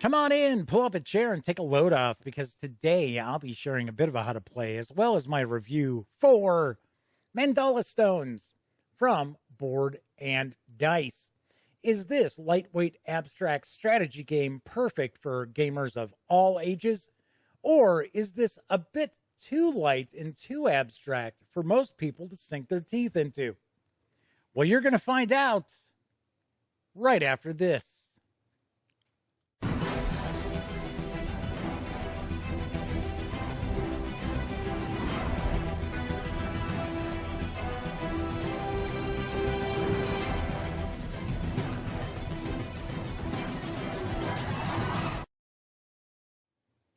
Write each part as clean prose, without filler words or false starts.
Come on in, pull up a chair, and take a load off because today I'll be sharing a bit of a how to play as well as my review for Mandala Stones from Board and Dice. Is this lightweight abstract strategy game perfect for gamers of all ages? Or is this a bit too light and too abstract for most people to sink their teeth into? Well, you're going to find out right after this.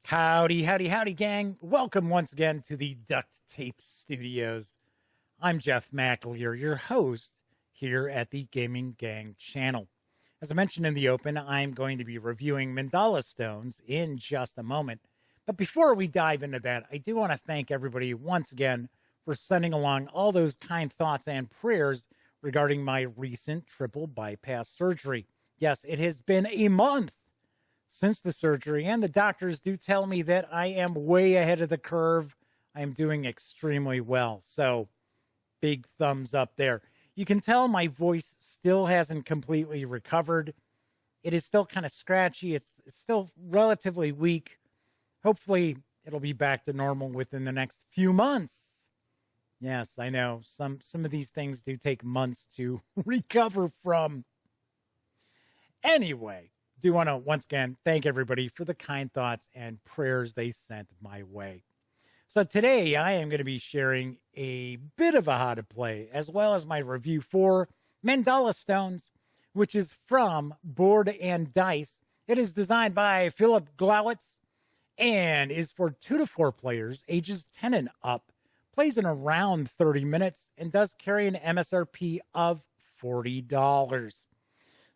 Howdy, howdy, howdy, gang. Welcome once again to the Duct Tape Studios. I'm Jeff McAleer, your host here at the Gaming Gang channel. As I mentioned in the open, I'm going to be reviewing Mandala Stones in just a moment. But before we dive into that, I do want to thank everybody once again for sending along all those kind thoughts and prayers regarding my recent triple bypass surgery. Yes, it has been a month since the surgery, and the doctors do tell me that I am way ahead of the curve. I am doing extremely well. So, big thumbs up there. You can tell my voice still hasn't completely recovered. It is still kind of scratchy. It's still relatively weak. Hopefully, it'll be back to normal within the next few months. Yes, I know. Some of these things do take months to recover from. Anyway, do want to once again thank everybody for the kind thoughts and prayers they sent my way. So today I am going to be sharing a bit of a how to play as well as my review for Mandala Stones, which is from Board and Dice. It is designed by Philip Glowitz and is for 2 to 4 players, ages 10 and up, plays in around 30 minutes, and does carry an MSRP of $40.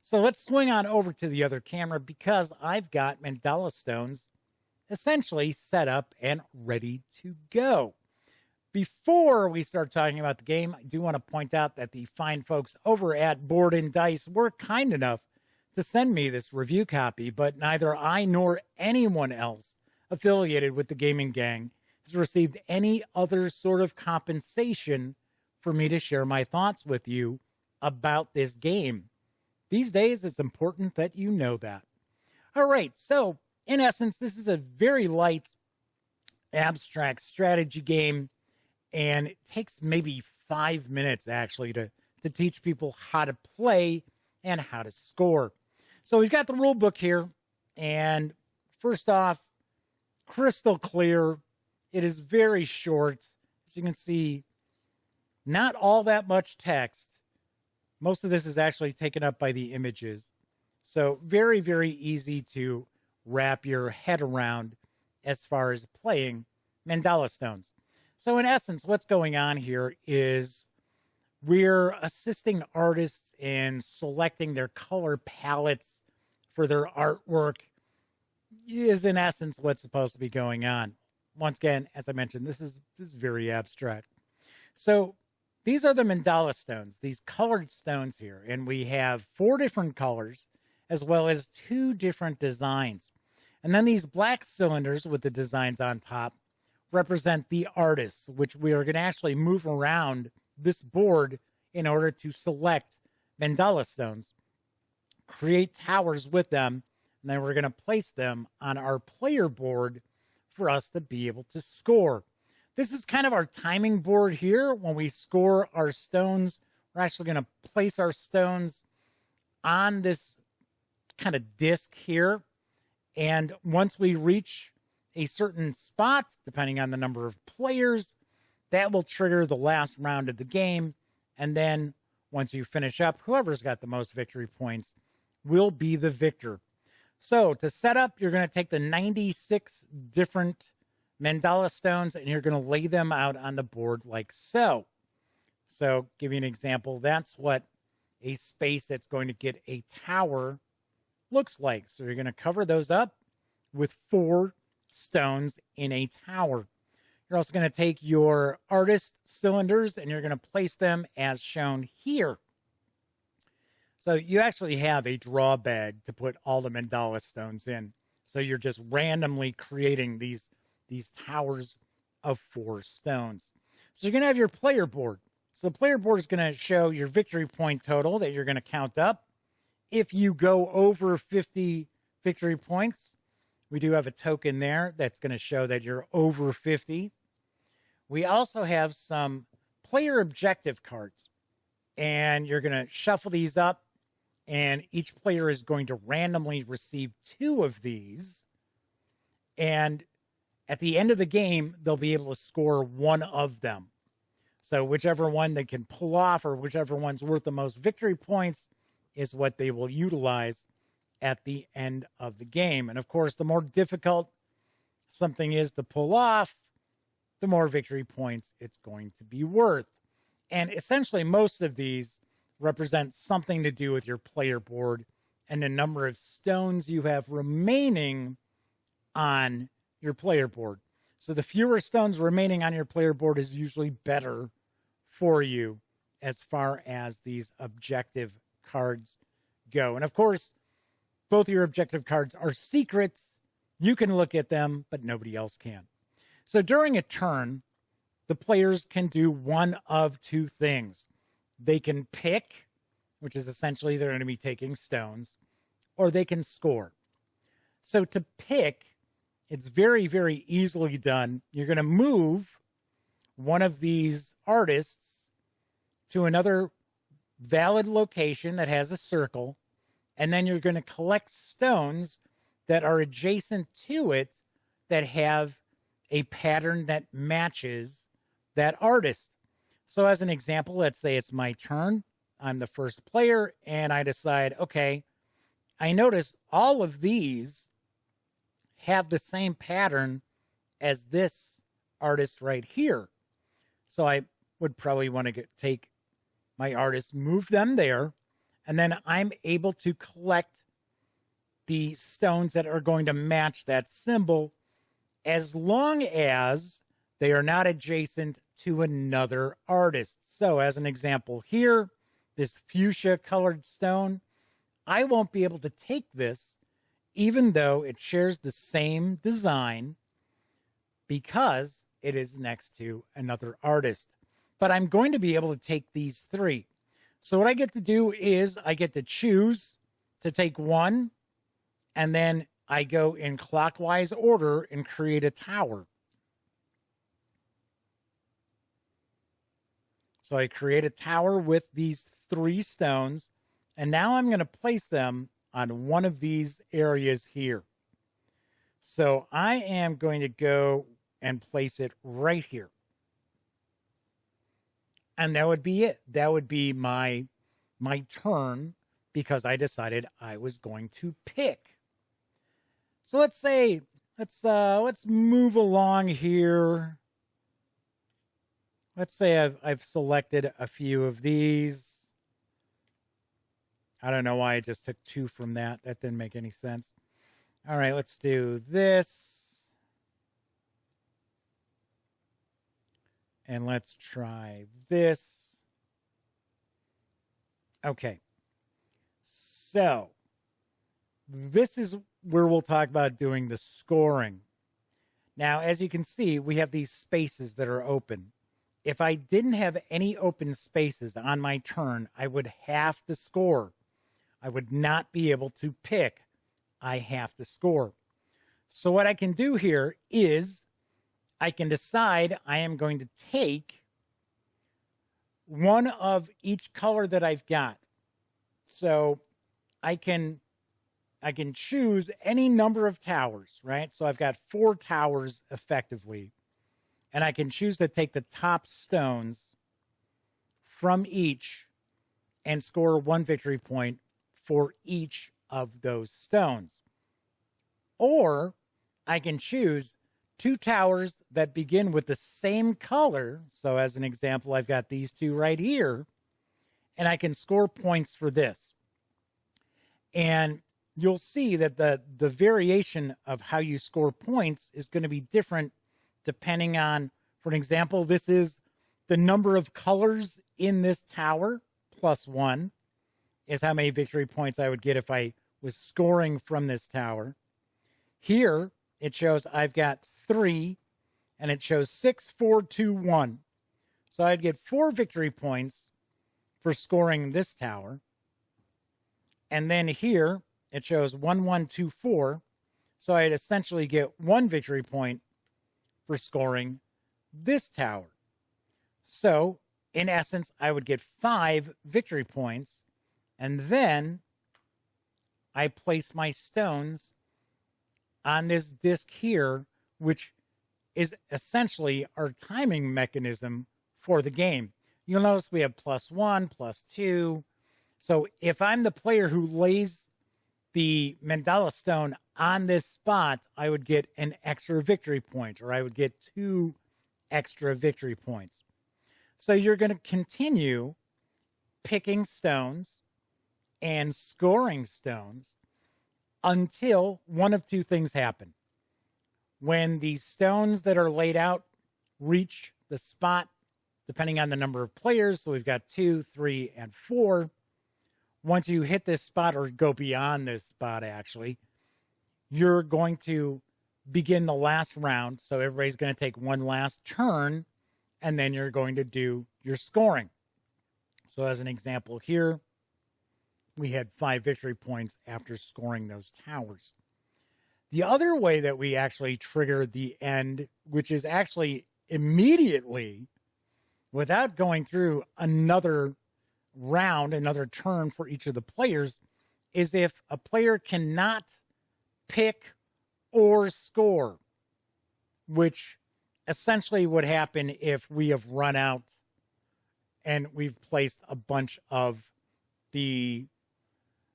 So let's swing on over to the other camera because I've got Mandala Stones essentially set up and ready to go. Before we start talking about the game, I do want to point out that the fine folks over at Board and Dice were kind enough to send me this review copy, but neither I nor anyone else affiliated with the Gaming Gang has received any other sort of compensation for me to share my thoughts with you about this game. These days, it's important that you know that. All right, so in essence, this is a very light, abstract strategy game, and it takes maybe 5 minutes, actually, to teach people how to play and how to score. So we've got the rule book here, and first off, crystal clear. It is very short. As you can see, not all that much text. Most of this is actually taken up by the images. So very, very easy to wrap your head around as far as playing Mandala Stones. So in essence, what's going on here is we're assisting artists in selecting their color palettes for their artwork is in essence what's supposed to be going on. Once again, as I mentioned, this is very abstract. So these are the Mandala Stones, these colored stones here, and we have 4 different colors as well as 2 different designs. And then these black cylinders with the designs on top represent the artists, which we are going to actually move around this board in order to select Mandala Stones, create towers with them, and then we're going to place them on our player board for us to be able to score. This is kind of our timing board here. When we score our stones, we're actually going to place our stones on this kind of disc here. And once we reach a certain spot, depending on the number of players, that will trigger the last round of the game. And then once you finish up, whoever's got the most victory points will be the victor. So to set up, you're going to take the 96 different Mandala Stones, and you're going to lay them out on the board like so. So, give you an example, that's what a space that's going to get a tower looks like. So, you're going to cover those up with 4 stones in a tower. You're also going to take your artist cylinders, and you're going to place them as shown here. So you actually have a draw bag to put all the Mandala stones in. So you're just randomly creating these towers of 4 stones. So you're going to have your player board. So the player board is going to show your victory point total that you're going to count up. If you go over 50 victory points, we do have a token there that's going to show that you're over 50. We also have some player objective cards, and you're going to shuffle these up, and each player is going to randomly receive 2 of these. And at the end of the game, they'll be able to score 1 of them. So whichever one they can pull off or whichever one's worth the most victory points is what they will utilize at the end of the game. And of course, the more difficult something is to pull off, the more victory points it's going to be worth. And essentially, most of these represent something to do with your player board and the number of stones you have remaining on your player board. So the fewer stones remaining on your player board is usually better for you as far as these objective cards go. And of course, both your objective cards are secrets. You can look at them, but nobody else can. So during a turn, the players can do one of 2 things. They can pick, which is essentially they're going to be taking stones, or they can score. So to pick, it's very, very easily done. You're going to move one of these artists to another valid location that has a circle, and then you're going to collect stones that are adjacent to it that have a pattern that matches that artist. So as an example, let's say it's my turn. I'm the first player, and I decide, okay, I notice all of these have the same pattern as this artist right here. So I would probably want to take my artist, move them there, and then I'm able to collect the stones that are going to match that symbol as long as they are not adjacent to another artist. So as an example here, this fuchsia colored stone, I won't be able to take this even though it shares the same design because it is next to another artist. But I'm going to be able to take these 3. So what I get to do is I get to choose to take one, and then I go in clockwise order and create a tower. So I create a tower with these 3 stones, and now I'm going to place them on one of these areas here. So I am going to go and place it right here. And that would be it. That would be my turn because I decided I was going to pick. So let's say, let's move along here. Let's say I've selected a few of these. I don't know why I just took 2 from that. That didn't make any sense. All right, let's do this. And let's try this. Okay. So this is where we'll talk about doing the scoring. Now, as you can see, we have these spaces that are open. If I didn't have any open spaces on my turn, I would have to score. I would not be able to pick. I have to score. So what I can do here is I can decide I am going to take one of each color that I've got. So I can choose any number of towers, right? So I've got 4 towers effectively. And I can choose to take the top stones from each and score 1 victory point for each of those stones. Or I can choose 2 towers that begin with the same color. So as an example, I've got these 2 right here, and I can score points for this. And you'll see that the variation of how you score points is going to be different depending on, for an example, this is the number of colors in this tower plus 1. is how many victory points I would get if I was scoring from this tower. Here, it shows I've got 3, and it shows 6, 4, 2, 1. So I'd get 4 victory points for scoring this tower. And then here, it shows 1, 1, 2, 4. So I'd essentially get 1 victory point for scoring this tower. So, in essence, I would get 5 victory points. And then I place my stones on this disc here, which is essentially our timing mechanism for the game. You'll notice we have +1, +2. So if I'm the player who lays the Mandala Stone on this spot, I would get an extra victory point, or I would get 2 extra victory points. So you're going to continue picking stones and scoring stones until one of 2 things happen. When these stones that are laid out reach the spot, depending on the number of players, so we've got 2, 3, and 4. Once you hit this spot, or go beyond this spot actually, you're going to begin the last round. So everybody's going to take one last turn, and then you're going to do your scoring. So as an example here, we had 5 victory points after scoring those towers. The other way that we actually trigger the end, which is actually immediately, without going through another round, another turn for each of the players, is if a player cannot pick or score, which essentially would happen if we have run out and we've placed a bunch of the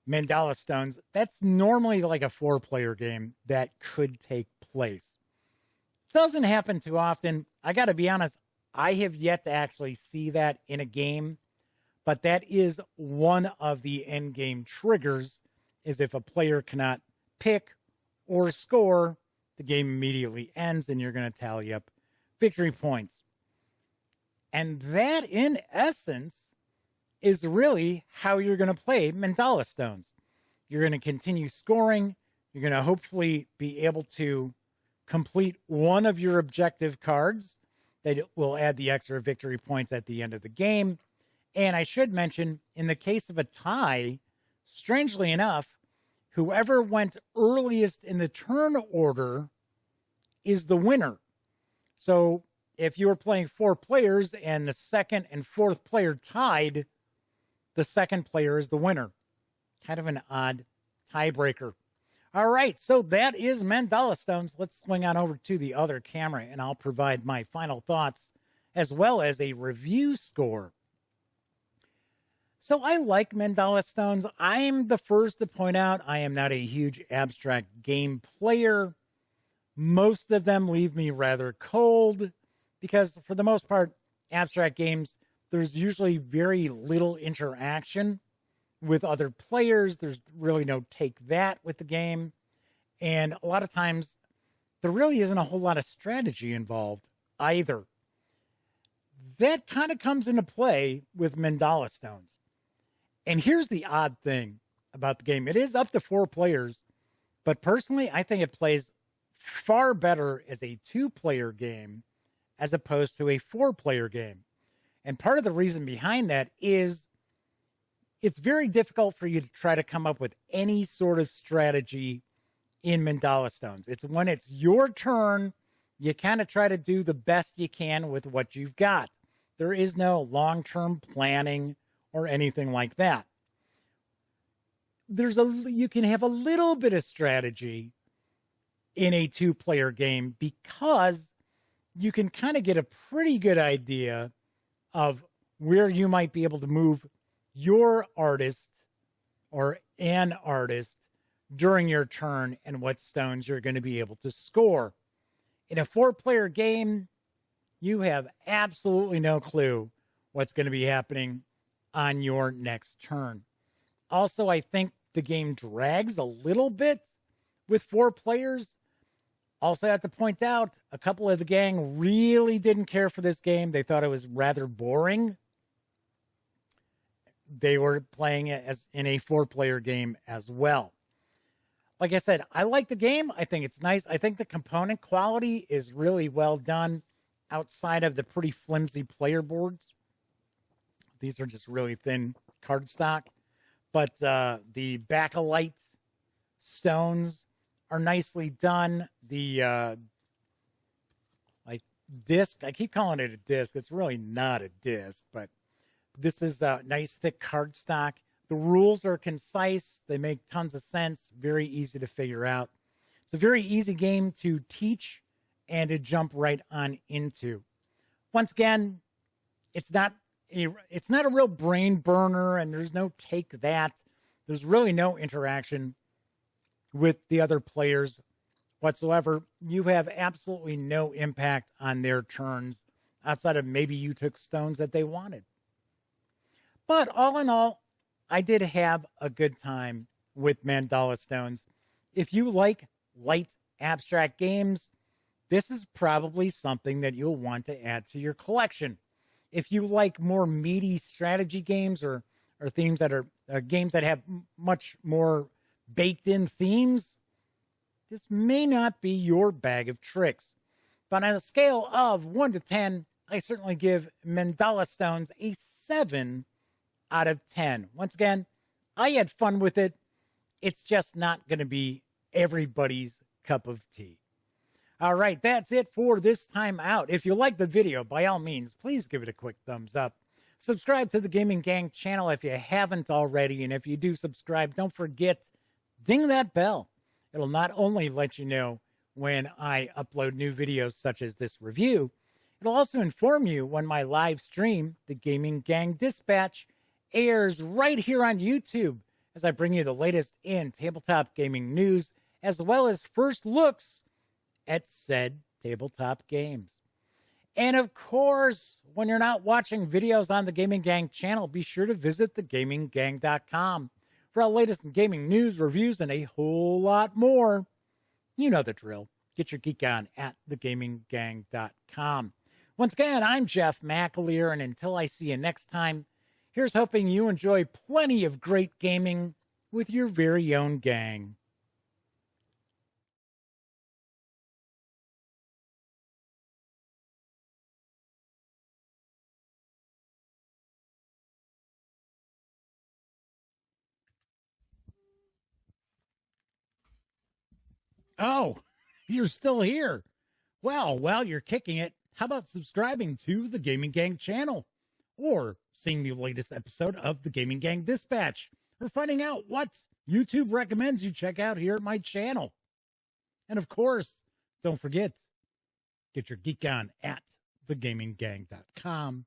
Mandala Stones. That's normally like a 4-player game that could take place. Doesn't happen too often. I got to be honest, I have yet to actually see that in a game, but that is one of the end game triggers, is if a player cannot pick or score, the game immediately ends and you're going to tally up victory points. And that, in essence, is really how you're going to play Mandala Stones. You're going to continue scoring. You're going to hopefully be able to complete one of your objective cards that will add the extra victory points at the end of the game. And I should mention, in the case of a tie, strangely enough, whoever went earliest in the turn order is the winner. So if you were playing 4 players and the second and fourth player tied, the second player is the winner. Kind of an odd tiebreaker. All right, so that is Mandala Stones. Let's swing on over to the other camera, and I'll provide my final thoughts as well as a review score. So I like Mandala Stones. I'm the first to point out I am not a huge abstract game player. Most of them leave me rather cold because, for the most part, abstract games, there's usually very little interaction with other players. There's really no take that with the game. And a lot of times, there really isn't a whole lot of strategy involved either. That kind of comes into play with Mandala Stones. And here's the odd thing about the game. It is up to 4 players, but personally, I think it plays far better as a 2-player game as opposed to a 4-player game. And part of the reason behind that is it's very difficult for you to try to come up with any sort of strategy in Mandala Stones. It's when it's your turn, you kind of try to do the best you can with what you've got. There is no long-term planning or anything like that. You can have a little bit of strategy in a 2-player game because you can kind of get a pretty good idea of where you might be able to move your artist or an artist during your turn and what stones you're going to be able to score. In a 4-player game, you have absolutely no clue what's going to be happening on your next turn. Also, I think the game drags a little bit with 4 players. Also, I have to point out, a couple of the gang really didn't care for this game. They thought it was rather boring. they were playing it as in a 4-player game as well. Like I said, I like the game. I think it's nice. I think the component quality is really well done outside of the pretty flimsy player boards. These are just really thin cardstock. But the bakelite stones are nicely done. The like disc, I keep calling it a disc. It's really not a disc, but this is a nice thick cardstock. The rules are concise. They make tons of sense. Very easy to figure out. It's a very easy game to teach and to jump right on into. Once again, it's not a real brain burner, and there's no take that. There's really no interaction with the other players whatsoever. You have absolutely no impact on their turns outside of maybe you took stones that they wanted. But all in all, I did have a good time with Mandala Stones. If you like light abstract games, this is probably something that you'll want to add to your collection. If you like more meaty strategy games or themes that are games that have much more baked in themes, this may not be your bag of tricks. But on a scale of 1 to 10, I certainly give Mandala Stones a 7 out of 10. Once again, I had fun with it. It's just not going to be everybody's cup of tea. All right, that's it for this time out. If you like the video, by all means, please give it a quick thumbs up. Subscribe to the Gaming Gang channel if you haven't already. And if you do subscribe, don't forget, ding that bell. It'll not only let you know when I upload new videos such as this review, it'll also inform you when my live stream, the Gaming Gang Dispatch, airs right here on YouTube as I bring you the latest in tabletop gaming news, as well as first looks at said tabletop games. And of course, when you're not watching videos on the Gaming Gang channel, be sure to visit thegaminggang.com for our latest in gaming news, reviews, and a whole lot more. You know the drill. Get your geek on at thegaminggang.com. Once again, I'm Jeff McAleer, and until I see you next time, here's hoping you enjoy plenty of great gaming with your very own gang. Oh, you're still here. Well, while you're kicking it, how about subscribing to the Gaming Gang channel? Or seeing the latest episode of the Gaming Gang Dispatch? Or finding out what YouTube recommends you check out here at my channel? And of course, don't forget, get your geek on at thegaminggang.com.